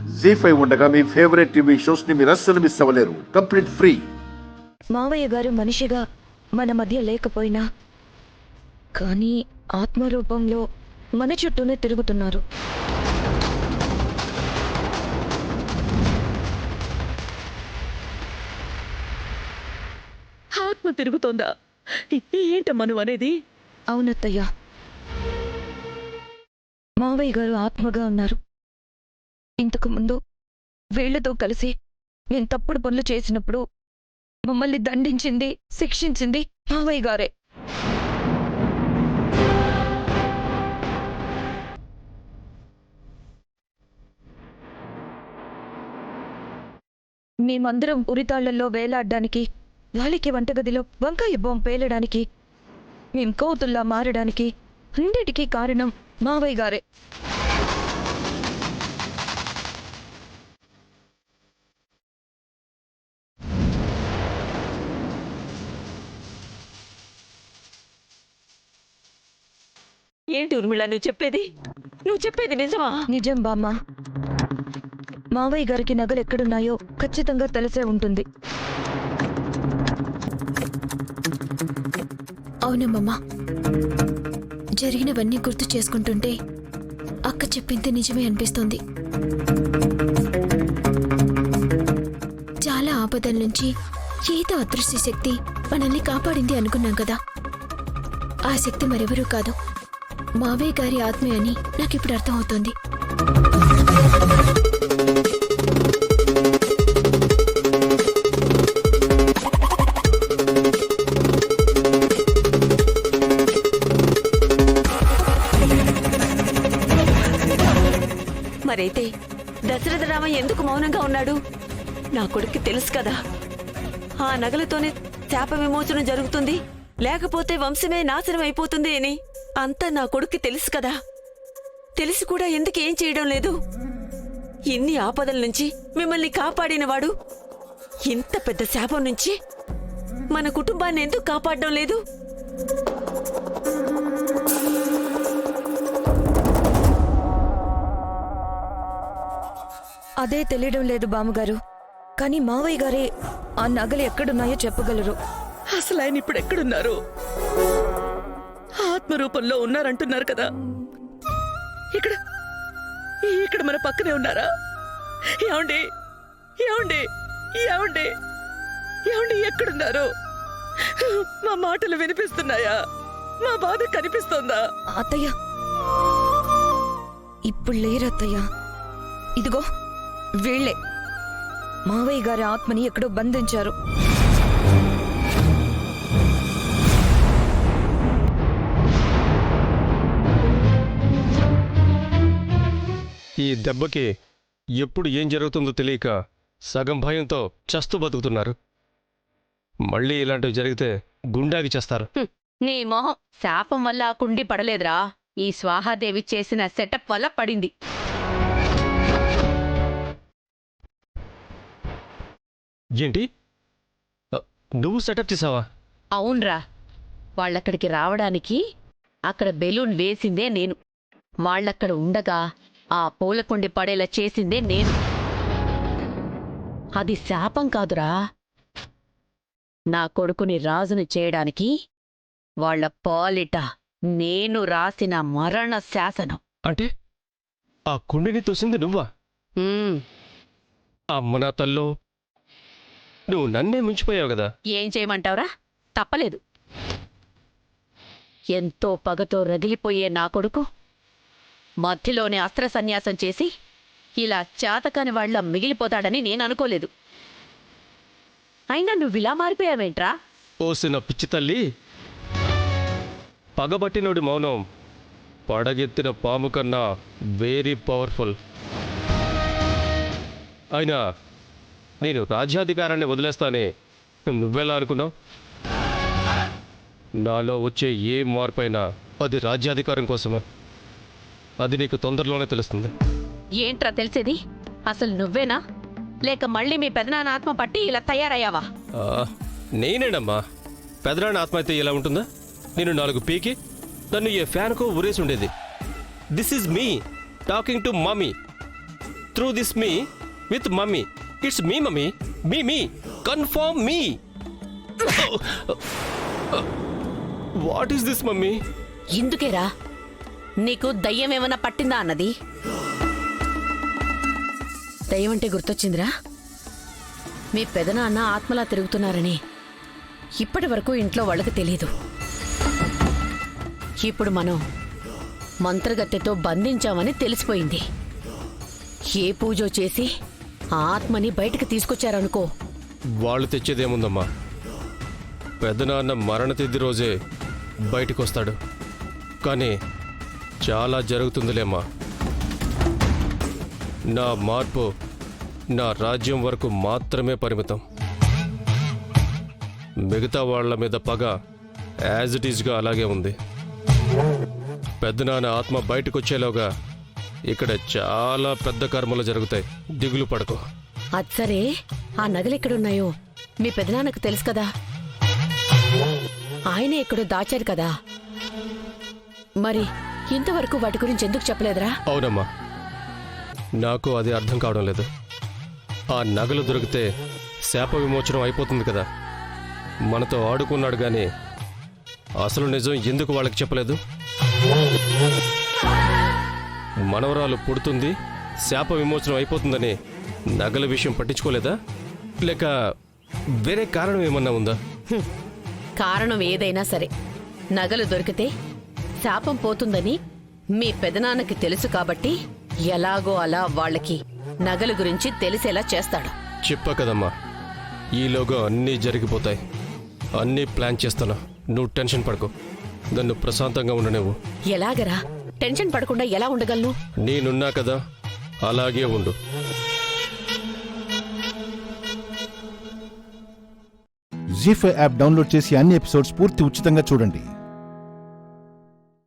జీ5 ఉండగా మీ favourite TV shows ని మీరు అస్సలు మిస్ అవ్వలేరు. Complete free. మావయ్య గారు మనిషిగా మన మధ్య లేకపోయినా కానీ ఆత్మరూపంలో మన చుట్టూనే తిరుగుతున్నారు. ఆత్మ తిరుగుతోందా? ఏంటమ్మా నువ్వు అనేది? అవునత్తయ్య, మావయ్య గారు ఆత్మగా ఉన్నారు. ఇంతకు ముందు వీళ్లతో కలిసి నేను తప్పుడు పనులు చేసినప్పుడు మమ్మల్ని దండించింది, శిక్షించింది మావయ్య గారే. మేమందరం ఉరితాళ్లలో వేలాడడానికి, వాళ్ళకి వంటగదిలో వంకాయ బాంబు పేలడానికి, మేం కోతుల్లా మారడానికి అన్నిటికీ కారణం మావయ్య గారే. ఏంటి ఉర్మిళ నువ్వు చెప్పేది నిజమా? నిజం బామ్మ. మావయ్య గారికి నగలు ఎక్కడున్నాయో ఖచ్చితంగా తెలిసే ఉంటుంది. అవునమ్మా, జరిగినవన్నీ గుర్తు చేసుకుంటుంటే అక్క చెప్పింది నిజమే అనిపిస్తోంది. చాలా ఆపదల నుంచి ఏదో అదృశ్య శక్తి మనల్ని కాపాడింది అనుకున్నాం కదా. ఆ శక్తి మరెవరూ కాదు, మావయ్య గారి ఆత్మే అని నాకిప్పుడు అర్థమవుతోంది. మరైతే దశరథ రామయ్య ఎందుకు మౌనంగా ఉన్నాడు? నా కొడుక్కి తెలుసు కదా, ఆ నగలతోనే శాప విమోచనం జరుగుతుంది, లేకపోతే వంశమే నాశనం అయిపోతుంది అని. అంతా నా కొడుక్కి తెలుసు కదా, తెలిసి కూడా ఎందుకు ఏం చేయడం లేదు? ఇన్ని ఆపదల నుంచి మిమ్మల్ని కాపాడినవాడు ఇంత పెద్ద శాపం నుంచి మన కుటుంబాన్ని ఎందుకు కాపాడడం లేదు? అదే తెలియడం లేదు బామ్మగారు. కానీ మావయ్య గారే ఆ నగలు ఎక్కడున్నాయో చెప్పగలరు. అసలు ఆయన ఇప్పుడు ఎక్కడున్నారు? ఆత్మరూపంలో ఉన్నారంటున్నారు కదా, ఇక్కడ ఇక్కడ మన పక్కనే ఉన్నారా? ఏమండి ఏమండి ఏమండి ఏమండి ఎక్కడున్నారు? మా మాటలు వినిపిస్తున్నాయా? మా బాధ కనిపిస్తోందా? అత్తయ్య, ఇప్పుడు లేరత్తయ్య. ఇదిగో వీళ్లే మావయ్య గారి ఆత్మని ఎక్కడో బంధించారు. ఈ దెబ్బకి ఎప్పుడు ఏం జరుగుతుందో తెలియక సగం భయంతో చస్తూ బతుకుతున్నారు. మళ్ళీ ఇలాంటివి జరిగితే గుండాకి చేస్తారు. నీ మొహం, శాపం వల్ల ఆ కుండి పడలేదురా, ఈ స్వాహాదేవి చేసిన సెటప్ వల్ల పడింది. ఏంటి, నువ్వు సెటప్ చేసావా? అవునరా, వాళ్ళక్కడికి రావడానికి అక్కడ బెలూన్ వేసిందే నేను, వాళ్ళక్కడ ఉండగా ఆ పూలకుండి పడేలా చేసిందే నేను. అది శాపం కాదురా, నా కొడుకుని రాజుని చేయడానికి వాళ్ల పాలిట నేను రాసిన మరణ శాసనం. అంటే ఆ కుండిని తోసింది నువ్వా? అమ్మ నా తల్లో, నువ్వు నన్నే ముంచిపోయావు కదా. ఏం చేయమంటావురా, తప్పలేదు. ఎంతో పగతో రగిలిపోయే నా కొడుకు మధ్యలోనే అస్త్ర సన్యాసం చేసి ఇలా చాతకాని వాళ్ళ మిగిలిపోతాడని నేను అనుకోలేదు. అయినా నువ్విలా మారిపోయావేంట్రా? ఓసిన పిచ్చి తల్లి, పగబట్టినోడి మౌనం పడగెత్తిన పాము కన్నా వెరీ పవర్ఫుల్. అయినా నేను రాజ్యాధికారాన్ని వదిలేస్తానే నువ్వెలా అనుకున్నావు? నాలో వచ్చే ఏ మార్పైనా అది రాజ్యాధికారం కోసమే. అది నీకు తొందరలోనే తెలుస్తుంది. ఏంట్రా తెలిసేది? అసలు నువ్వేనా, లేక మళ్ళీ మీ పెదనాన్న ఆత్మ పట్టి ఇలా తయారయ్యావా? నేనేనమ్మా. పెదనాన్న ఆత్మ అయితే ఇలా ఉంటుందా? నేను 4 పీకి నన్ను ఏ ఫ్యాన్కు ఉరేసి ఉండేది. This is me talking to mummy. Through this me with mummy. It's me mummy, me confirm me. What is this mummy? ఇందుకేరా నీకు దయ్యం ఏమైనా పట్టిందా అన్నది. దయ్యం అంటే గుర్తొచ్చిందిరా, మీ పెదనాన్న ఆత్మలా తిరుగుతున్నారని ఇప్పటి వరకు ఇంట్లో వాళ్ళకి తెలీదు. ఇప్పుడు మనం మంత్రగత్తెతో బంధించామని తెలిసిపోయింది. ఏ పూజో చేసి ఆ ఆత్మని బయటకు తీసుకొచ్చారనుకో. వాళ్ళు తెచ్చేదేముందమ్మా, పెద్దనాన్న మరణ తిథి రోజే బయటికి వస్తాడు. కానీ చాలా జరుగుతుందిలేమ్మా. నా మార్పు నా రాజ్యం వరకు మాత్రమే పరిమితం. మిగతా వాళ్ల మీద పగ యాజ్ ఇట్ ఈజ్గా అలాగే ఉంది. పెద్దనాన్న ఆత్మ బయటకు వచ్చేలోగా ఇక్కడ చాలా పెద్ద కర్మలు జరుగుతాయి. దిగులు పడకు. అచ్చరే, ఆ నగలెక్కడున్నాయో మీ పెదనాన్నకు తెలుసు కదా, ఆయనే ఎక్కడో దాచారు కదా. మరి ఇంతవరకు వాటి గురించి ఎందుకు చెప్పలేదురా? అవునమ్మా, నాకు అది అర్థం కావడం లేదు. ఆ నగలు దొరికితే శాప విమోచనం అయిపోతుంది కదా. మనతో ఆడుకున్నాడు గాని అసలు నిజం ఎందుకు వాళ్ళకి చెప్పలేదు? మనవరాలు పుడుతుంది, శాప విమోచనం అయిపోతుందని నగల విషయం పట్టించుకోలేదా? లేక వేరే కారణం ఏమన్నా ఉందా? కారణం ఏదైనా సరే, నగలు దొరికితే శాపం పోతుందని మీ పెదనాన్నకి తెలుసు కాబట్టి ఎలాగో అలా వాళ్ళకి నగల గురించి తెలిసేలా చేస్తాడు. చెప్పా కదమ్మా, ఈలోగా అన్నీ జరిగిపోతాయి. అన్నీ ప్లాన్ చేస్తాను. నువ్వు టెన్షన్ పడకు, నన్ను ప్రశాంతంగా ఉండనివ్వు. ఎలాగరా? టెన్షన్ పడకుండా ఎలా ఉండగలను? నేనున్నా కదా, అలాగే ఉండు. జీ5 యాప్ డౌన్లోడ్ చేసి అన్ని ఎపిసోడ్స్ పూర్తి ఉచితంగా చూడండి.